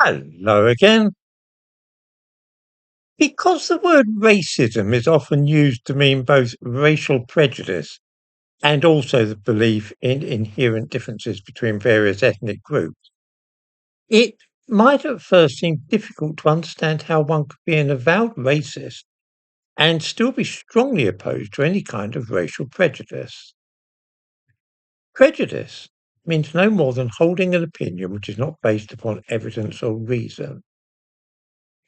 Hello again. Because the word racism is often used to mean both racial prejudice and also the belief in inherent differences between various ethnic groups, it might at first seem difficult to understand how one could be an avowed racist and still be strongly opposed to any kind of racial prejudice. Prejudice means no more than holding an opinion which is not based upon evidence or reason.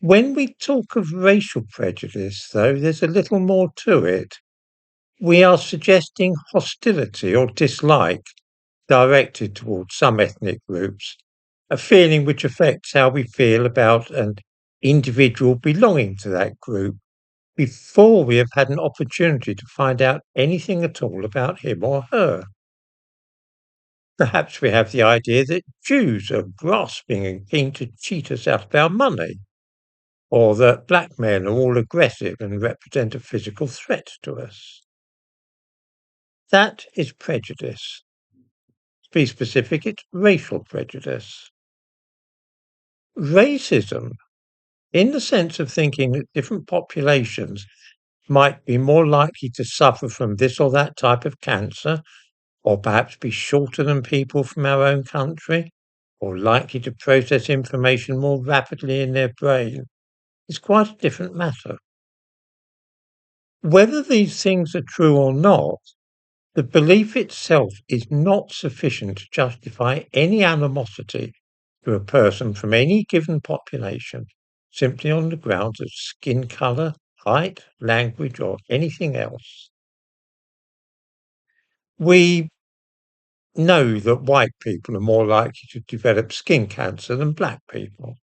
When we talk of racial prejudice, though, there's a little more to it. We are suggesting hostility or dislike directed towards some ethnic groups, a feeling which affects how we feel about an individual belonging to that group before we have had an opportunity to find out anything at all about him or her. Perhaps we have the idea that Jews are grasping and keen to cheat us out of our money, or that black men are all aggressive and represent a physical threat to us. That is prejudice. To be specific, it's racial prejudice. Racism, in the sense of thinking that different populations might be more likely to suffer from this or that type of cancer, or perhaps be shorter than people from our own country, or likely to process information more rapidly in their brain, is quite a different matter. Whether these things are true or not, the belief itself is not sufficient to justify any animosity to a person from any given population simply on the grounds of skin colour, height, language, or anything else. We know that white people are more likely to develop skin cancer than black people.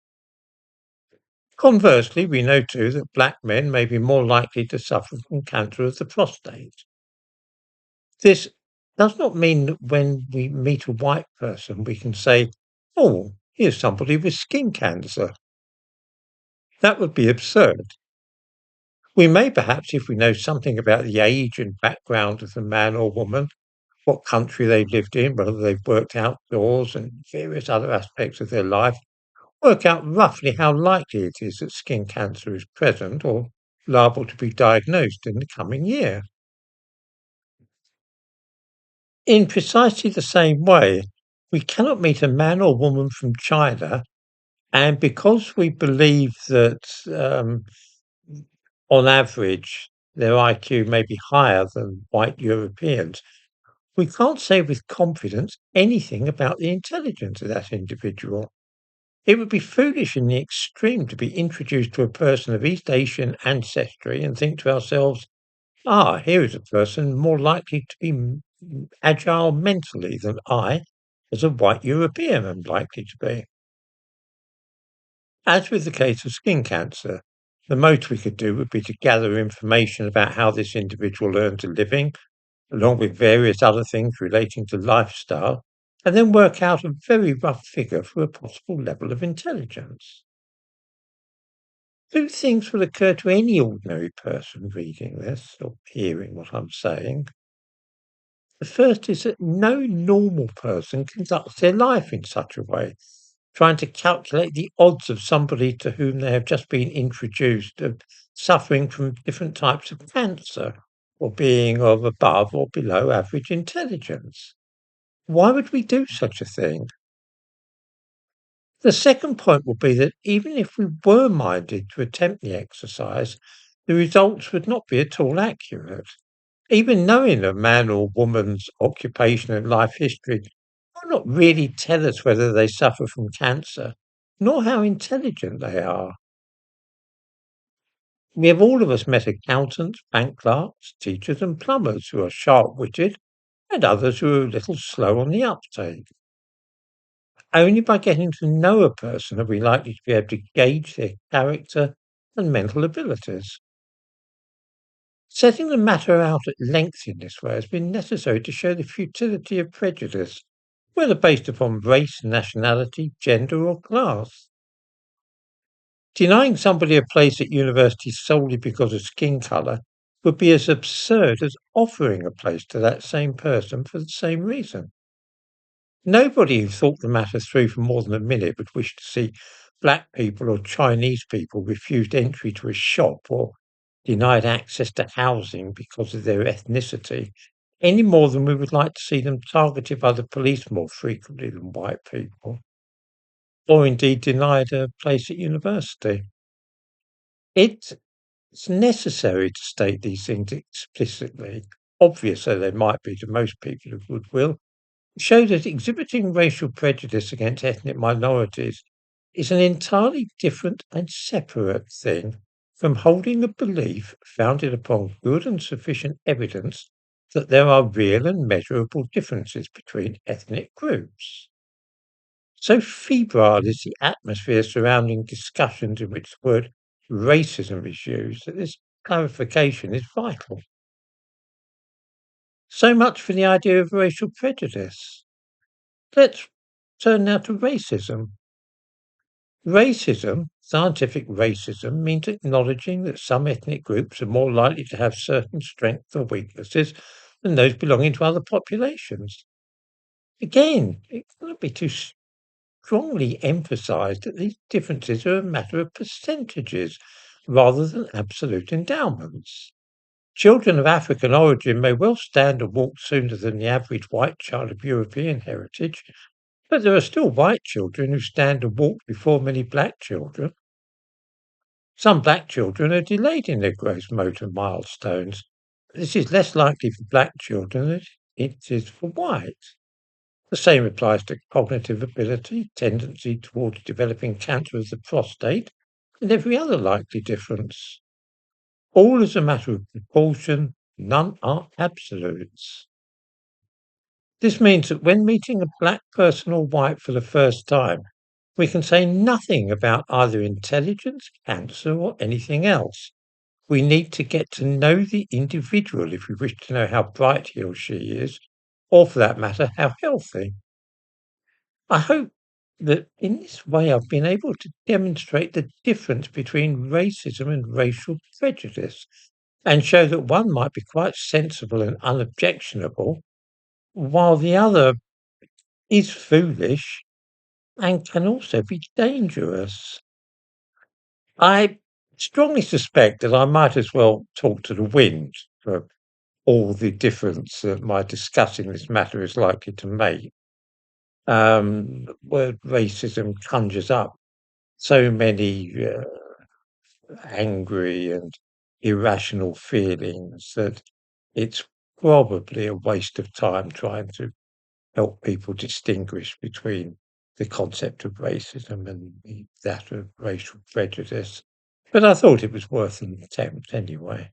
Conversely, we know too that black men may be more likely to suffer from cancer of the prostate. This does not mean that when we meet a white person, we can say, "Oh, here's somebody with skin cancer." That would be absurd. We may perhaps, if we know something about the age and background of the man or woman, what country they lived in, whether they've worked outdoors, and various other aspects of their life, work out roughly how likely it is that skin cancer is present or liable to be diagnosed in the coming year. In precisely the same way, we cannot meet a man or woman from China, and because we believe that, on average, their IQ may be higher than white Europeans, we can't say with confidence anything about the intelligence of that individual. It would be foolish in the extreme to be introduced to a person of East Asian ancestry and think to ourselves, "Ah, here is a person more likely to be agile mentally than I, as a white European, am likely to be." As with the case of skin cancer, the most we could do would be to gather information about how this individual earns a living, along with various other things relating to lifestyle, and then work out a very rough figure for a possible level of intelligence. Two things will occur to any ordinary person reading this or hearing what I'm saying. The first is that no normal person conducts their life in such a way, trying to calculate the odds of somebody to whom they have just been introduced of suffering from different types of cancer or being of above or below average intelligence. Why would we do such a thing? The second point will be that even if we were minded to attempt the exercise, the results would not be at all accurate. Even knowing a man or woman's occupation and life history will not really tell us whether they suffer from cancer, nor how intelligent they are. We have all of us met accountants, bank clerks, teachers, and plumbers who are sharp-witted, and others who are a little slow on the uptake. Only by getting to know a person are we likely to be able to gauge their character and mental abilities. Setting the matter out at length in this way has been necessary to show the futility of prejudice, whether based upon race, nationality, gender, or class. Denying somebody a place at university solely because of skin colour would be as absurd as offering a place to that same person for the same reason. Nobody who thought the matter through for more than a minute would wish to see black people or Chinese people refused entry to a shop or denied access to housing because of their ethnicity, any more than we would like to see them targeted by the police more frequently than white people, or indeed denied a place at university. It's necessary to state these things explicitly, obvious though they might be to most people of goodwill, show that exhibiting racial prejudice against ethnic minorities is an entirely different and separate thing from holding a belief founded upon good and sufficient evidence that there are real and measurable differences between ethnic groups. So febrile is the atmosphere surrounding discussions in which the word racism is used that this clarification is vital. So much for the idea of racial prejudice. Let's turn now to racism. Racism, scientific racism, means acknowledging that some ethnic groups are more likely to have certain strengths or weaknesses than those belonging to other populations. Again, it cannot be too strongly emphasized that these differences are a matter of percentages rather than absolute endowments. Children of African origin may well stand and walk sooner than the average white child of European heritage, but there are still white children who stand and walk before many black children. Some black children are delayed in their gross motor milestones. This is less likely for black children than it is for white. The same applies to cognitive ability, tendency towards developing cancer of the prostate, and every other likely difference. All is a matter of proportion, none are absolutes. This means that when meeting a black person or white for the first time, we can say nothing about either intelligence, cancer, or anything else. We need to get to know the individual if we wish to know how bright he or she is, or for that matter, how healthy. I hope that in this way I've been able to demonstrate the difference between racism and racial prejudice and show that one might be quite sensible and unobjectionable, while the other is foolish and can also be dangerous. I strongly suspect that I might as well talk to the wind for all the difference that my discussing this matter is likely to make. Word racism conjures up so many angry and irrational feelings that it's probably a waste of time trying to help people distinguish between the concept of racism and that of racial prejudice. But I thought it was worth an attempt anyway.